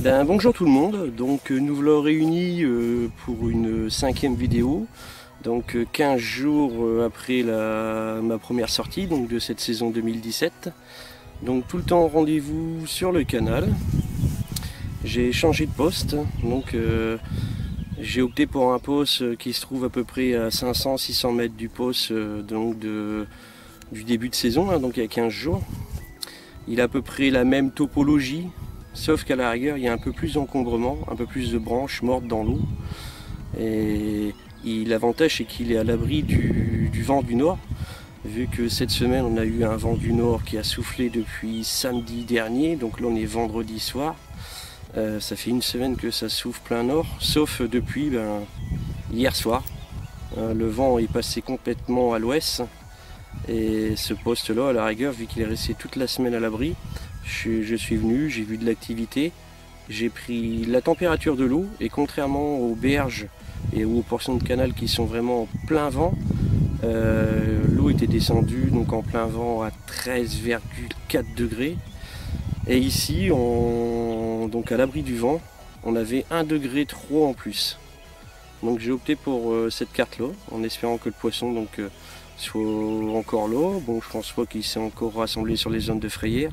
Bonjour tout le monde, donc nous voilà réunis pour une 5e vidéo, donc 15 jours après ma première sortie donc de cette saison 2017. Donc tout le temps rendez-vous sur le canal. J'ai changé de poste, donc j'ai opté pour un poste qui se trouve à peu près à 500-600 mètres du poste du début de saison, hein, donc il y a 15 jours. Il a à peu près la même topologie, sauf qu'à la rigueur il y a un peu plus d'encombrement, un peu plus de branches mortes dans l'eau. Et l'avantage c'est qu'il est à l'abri du vent du nord, vu que cette semaine on a eu un vent du nord qui a soufflé depuis samedi dernier, donc là on est vendredi soir. Ça fait une semaine que ça souffle plein nord, sauf depuis hier soir. Le vent est passé complètement à l'ouest. Et ce poste-là, à la rigueur, vu qu'il est resté toute la semaine à l'abri, je suis venu, j'ai vu de l'activité, j'ai pris la température de l'eau, et contrairement aux berges et aux portions de canal qui sont vraiment en plein vent, l'eau était descendue donc en plein vent à 13,4 degrés. Et ici, donc à l'abri du vent, on avait 1 degré trop en plus. Donc j'ai opté pour cette carte-là, en espérant que le poisson soit encore là. Bon, je pense pas qu'il s'est encore rassemblé sur les zones de frayère.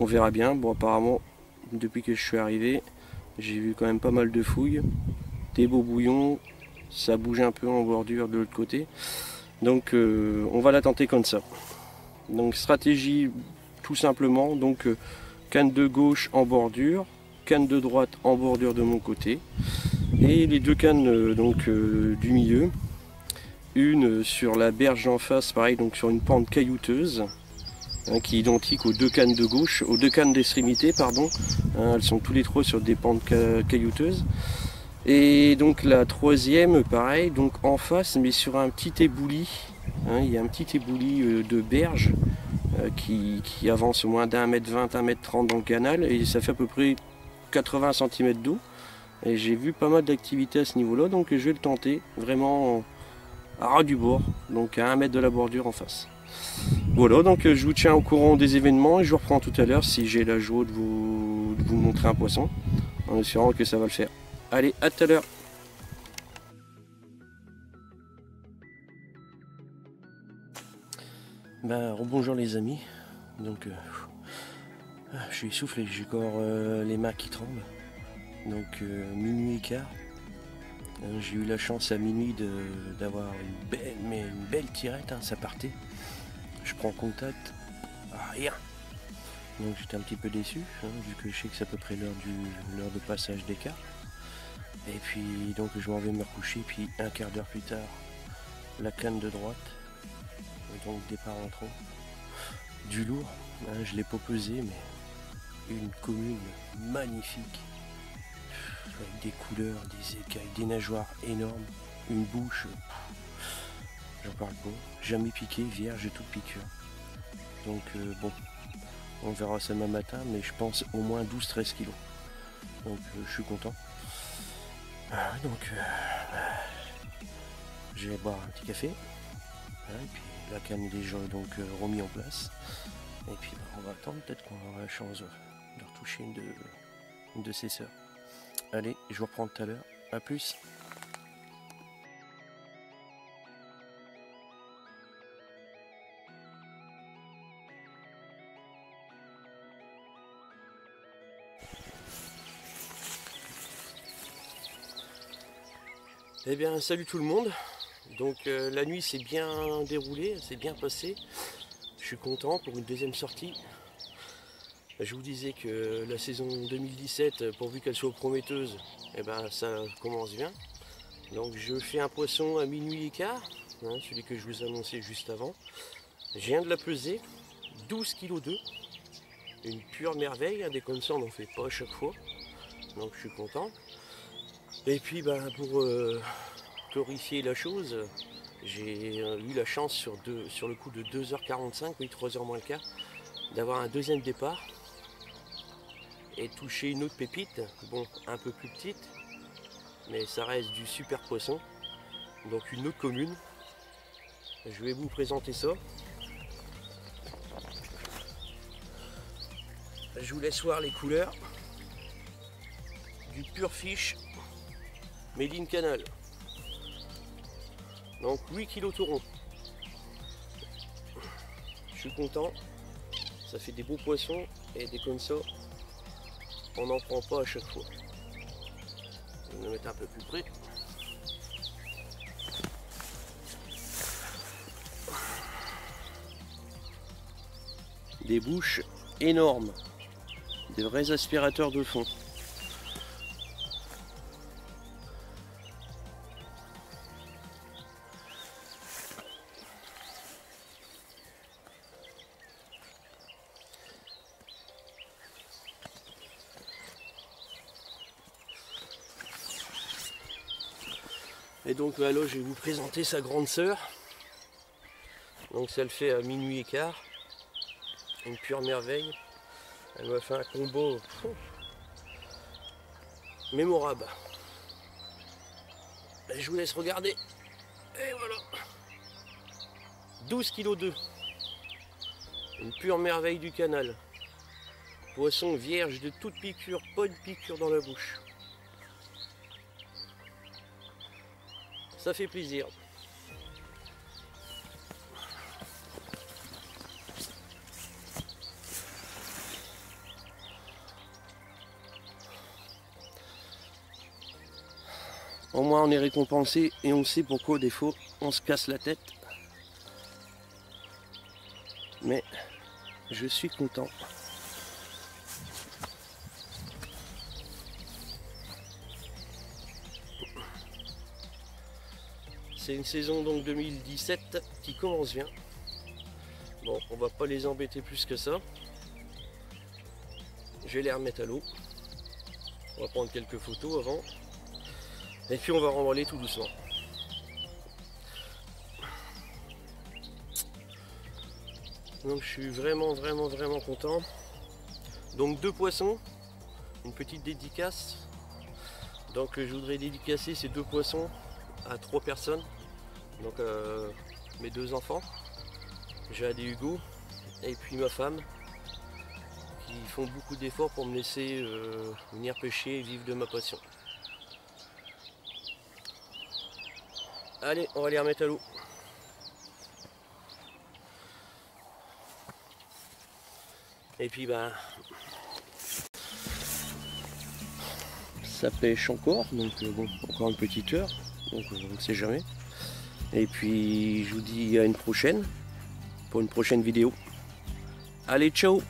On verra bien. Bon, apparemment, depuis que je suis arrivé, j'ai vu quand même pas mal de fouilles, des beaux bouillons, ça bouge un peu en bordure de l'autre côté. Donc on va la tenter comme ça. Donc stratégie tout simplement, donc canne de gauche en bordure, canne de droite en bordure de mon côté. Et les deux cannes du milieu, une sur la berge en face, pareil, donc sur une pente caillouteuse, hein, qui est identique aux deux cannes de gauche, aux deux cannes d'extrémité, pardon. Hein, elles sont tous les trois sur des pentes caillouteuses. Et donc la troisième, pareil, donc en face, mais sur un petit éboulis. Hein, il y a un petit éboulis de berge qui avance au moins d'1,20 m, 1,30 m dans le canal, et ça fait à peu près 80 cm d'eau. Et j'ai vu pas mal d'activités à ce niveau-là, donc je vais le tenter vraiment à ras du bord, donc à 1 mètre de la bordure en face. Voilà, donc je vous tiens au courant des événements et je vous reprends tout à l'heure si j'ai la joie de vous montrer un poisson, en espérant que ça va le faire. Allez, à tout à l'heure. Bonjour les amis, donc je suis essoufflé, j'ai encore les mains qui tremblent. Donc minuit et quart, j'ai eu la chance à minuit d'avoir une belle tirette, hein, ça partait. Je prends contact, rien. Donc j'étais un petit peu déçu, hein, vu que je sais que c'est à peu près l'heure de passage des cartes. Et puis donc je m'en vais me recoucher, puis un quart d'heure plus tard, la canne de droite, donc départ en trop. Du lourd, hein, je l'ai pas pesé, mais une commune magnifique. Avec des couleurs, des écailles, des nageoires énormes, une bouche, j'en parle pas, jamais piqué, vierge, toute piqûre. Donc bon, on verra ça demain matin, mais je pense au moins 12-13 kilos. Donc je suis content. Je vais boire un petit café, hein, et puis la canne est déjà remis en place. Et puis on va attendre, peut-être qu'on aura la chance de retoucher une de ses sœurs. Allez, je vous reprends tout à l'heure. A plus. Eh bien, salut tout le monde. Donc la nuit s'est bien déroulée, s'est bien passée. Je suis content pour une deuxième sortie. Je vous disais que la saison 2017, pourvu qu'elle soit prometteuse, eh ben, ça commence bien. Donc je fais un poisson à minuit et quart, hein, celui que je vous annonçais juste avant. Je viens de la peser, 12,2 kg. Une pure merveille, hein, des comme ça on n'en fait pas à chaque fois. Donc je suis content. Et puis pour glorifier la chose, j'ai eu la chance sur le coup de 2h45, oui 3h moins le quart, d'avoir un deuxième départ. Et toucher une autre pépite, bon un peu plus petite, mais ça reste du super poisson, donc une autre commune. Je vais vous présenter ça. Je vous laisse voir les couleurs. du pur fiche made in canal. Donc 8 kg taureau. Je suis content, ça fait des beaux poissons et des comme ça, on n'en prend pas à chaque fois. Je vais me mettre un peu plus près. Des bouches énormes, des vrais aspirateurs de fond. Et donc là, je vais vous présenter sa grande sœur. Donc ça le fait à minuit et quart. Une pure merveille. Elle m'a fait un combo mémorable. Et je vous laisse regarder. Et voilà. 12 kg 2. Une pure merveille du canal. Poisson vierge de toute piqûre, pas de piqûre dans la bouche. Ça fait plaisir. Au moins on est récompensé et on sait pourquoi des fois on se casse la tête. Mais je suis content. C'est une saison donc 2017 qui commence bien. Bon, on va pas les embêter plus que ça. Je vais les remettre à l'eau. On va prendre quelques photos avant. Et puis on va remballer tout doucement. Donc je suis vraiment content. Donc 2 poissons, une petite dédicace. Donc je voudrais dédicacer ces 2 poissons à 3 personnes. Donc mes 2 enfants, Jade et Hugo, et puis ma femme, qui font beaucoup d'efforts pour me laisser venir pêcher et vivre de ma passion. Allez, on va les remettre à l'eau. Et puis ben, ça pêche encore, donc bon, encore une petite heure, donc on ne sait jamais. Et puis je vous dis à une prochaine, pour une prochaine vidéo. Allez, ciao!